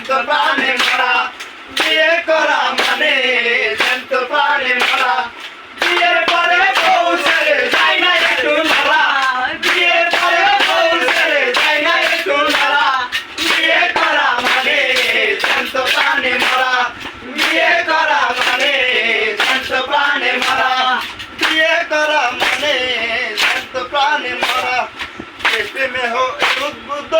জ্যান্ত প্রাণে মরা বিয়ে করা মানে জ্যান্ত প্রাণে মরা বিয়ের পরে বউ ছেড়ে যায় না একটু নড়া বিয়ের পরে বউ ছেড়ে যায় না একটু নড়া বিয়ে করা মানে জ্যান্ত প্রাণে মরা বিয়ে করা মানে জ্যান্ত প্রাণে মরা বিয়ে করা মানে জ্যান্ত প্রাণে মরা প্রেমে হো উদ্বুদ্ধ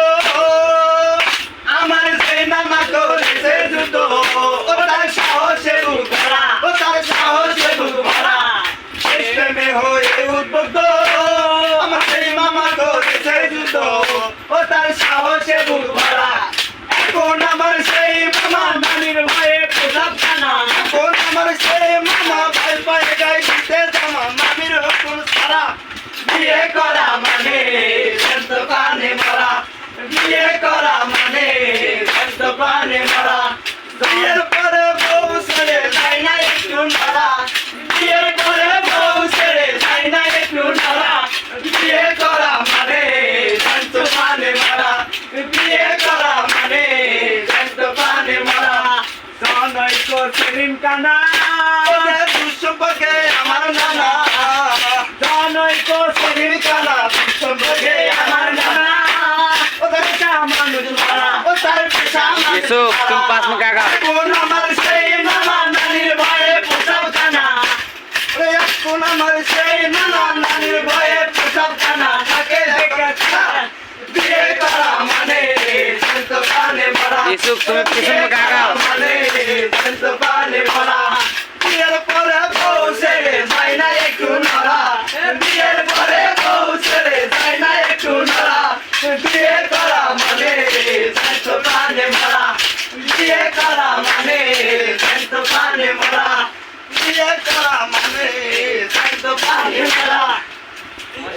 আমার সেই নামা করেছে যুদ্ধ ও তার সাহসে বুক ভরা ও তার সাহসে বুক ভরা প্রেমে হয়ে উদ্বুদ্ধ আমার সেই মামা করেছে যুদ্ধ ও তার সাহসে বুক ভরা এখন আমার সেই মামা নানির ভয়ে প্রসাব খানা এখন আমার সেই মামা ভয় পায় গায়ে দিতে জামা মামির হুকুম ছাড়া বিয়ে করা মানে জ্যান্ত প্রাণে মরা বিয়ে করা মানে জ্যান্ত প্রাণে মরা বিয়ের পরে বউ ছেড়ে যায় না একটু নড়া বিয়ের পরে বউ ছেড়ে যায় না একটু নড়া বিয়ে করা মানে জ্যান্ত প্রাণে মরা বিয়ে করা মানে জ্যান্ত প্রাণে মরা জনই তো সেদিন কানা দুঃসম্পর্কে আমার নানা জনই তো সেদিন কানা দুঃসম্পর্কে আমার নানা ওদের মানুষ মারা ও তার পেশা Yusuf, tumpas magkaka. কোন আমার সেই নানা নানির ভয়ে প্রসাব খানা কোন আমার সেই নানা নানির ভয়ে প্রসাব খানা থাকে দেখে বিয়ে করা মানে জ্যান্ত প্রাণে মরা Yusuf, tumpisan magkaka. মানে জ্যান্ত প্রাণে মরা বিয়ের পরে বউ ছেড়ে যায় না একটু নড়া বিয়ের পরে বউ ছেড়ে যায় না একটু নড়া বিয়ে করা মানে জ্যান্ত প্রাণে মরা বিয়ে করা মানে জ্যান্ত প্রাণে মরা বিয়ে করা মানে জ্যান্ত প্রাণে মরা